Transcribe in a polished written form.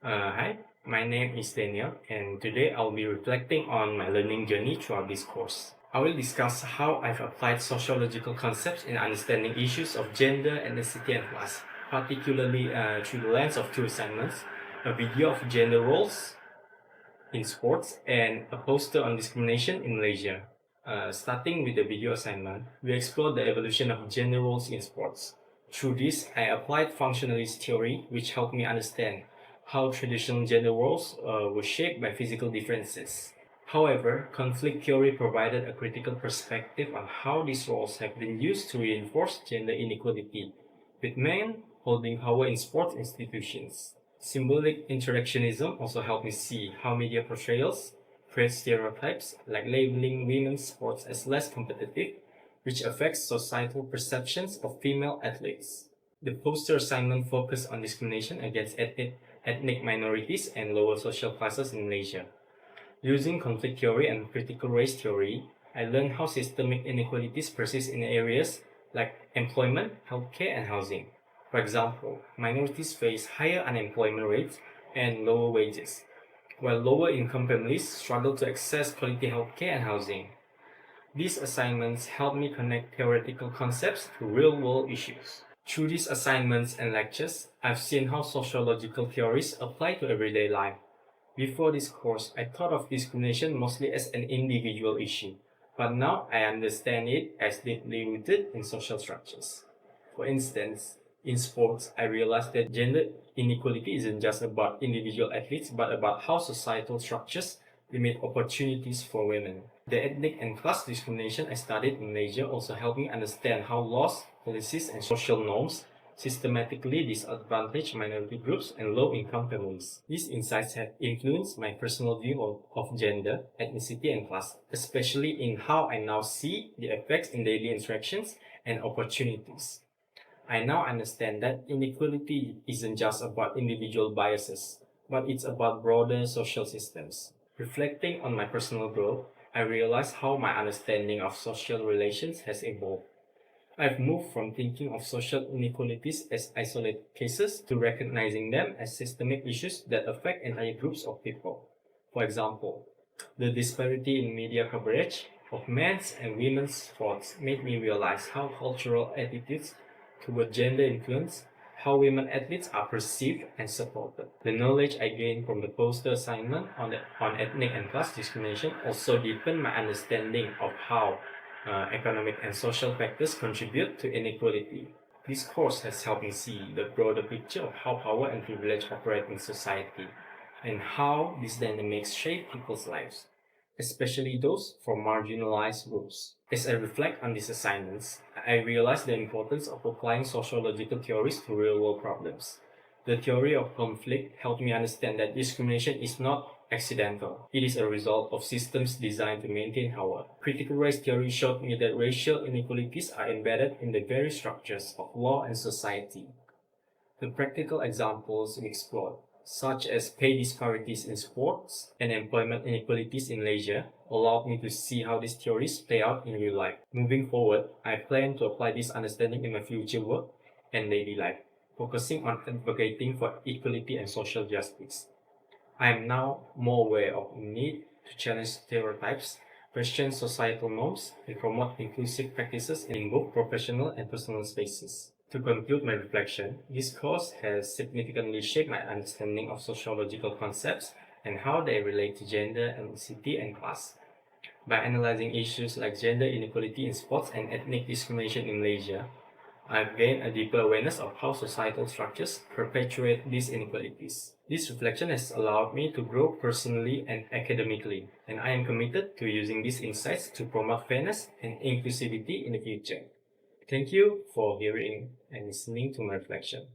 Hi, my name is Daniel, and today I'll be reflecting on my learning journey throughout this course. I will discuss how I've applied sociological concepts in understanding issues of gender, ethnicity, and class, particularly through the lens of two assignments, a video of gender roles in sports, and a poster on discrimination in Malaysia. Starting with the video assignment, we explored the evolution of gender roles in sports. Through this, I applied functionalist theory, which helped me understand how traditional gender roles were shaped by physical differences. However, conflict theory provided a critical perspective on how these roles have been used to reinforce gender inequality, with men holding power in sports institutions. Symbolic interactionism also helped me see how media portrayals create stereotypes like labeling women's sports as less competitive, which affects societal perceptions of female athletes. The poster assignment focused on discrimination against ethnic minorities and lower social classes in Malaysia. Using conflict theory and critical race theory, I learned how systemic inequalities persist in areas like employment, healthcare, and housing. For example, minorities face higher unemployment rates and lower wages, while lower income families struggle to access quality healthcare and housing. These assignments help me connect theoretical concepts to real-world issues. Through these assignments and lectures, I've seen how sociological theories apply to everyday life. Before this course, I thought of discrimination mostly as an individual issue, but now I understand it as deeply rooted in social structures. For instance, in sports, I realized that gender inequality isn't just about individual athletes, but about how societal structures limit opportunities for women. The ethnic and class discrimination I studied in Malaysia also helped me understand how laws, policies, and social norms systematically disadvantage minority groups and low-income families. These insights have influenced my personal view of gender, ethnicity, and class, especially in how I now see the effects in daily interactions and opportunities. I now understand that inequality isn't just about individual biases, but it's about broader social systems. Reflecting on my personal growth, I realized how my understanding of social relations has evolved. I've moved from thinking of social inequalities as isolated cases to recognizing them as systemic issues that affect entire groups of people. For example, the disparity in media coverage of men's and women's sports made me realize how cultural attitudes toward gender influence how women athletes are perceived and supported. The knowledge I gained from the poster assignment on ethnic and class discrimination also deepened my understanding of how economic and social factors contribute to inequality. This course has helped me see the broader picture of how power and privilege operate in society and how these dynamics shape people's lives, especially those from marginalized groups. As I reflect on these assignments, I realize the importance of applying sociological theories to real-world problems. The theory of conflict helped me understand that discrimination is not accidental. It is a result of systems designed to maintain power. Critical race theory showed me that racial inequalities are embedded in the very structures of law and society. The practical examples we explored, such as pay disparities in sports and employment inequalities in Malaysia, allowed me to see how these theories play out in real life. Moving forward, I plan to apply this understanding in my future work and daily life, focusing on advocating for equality and social justice. I am now more aware of the need to challenge stereotypes, question societal norms, and promote inclusive practices in both professional and personal spaces. To conclude my reflection, this course has significantly shaped my understanding of sociological concepts and how they relate to gender, ethnicity, and class. By analyzing issues like gender inequality in sports and ethnic discrimination in Malaysia, I've gained a deeper awareness of how societal structures perpetuate these inequalities. This reflection has allowed me to grow personally and academically, and I am committed to using these insights to promote fairness and inclusivity in the future. Thank you for hearing and listening to my reflection.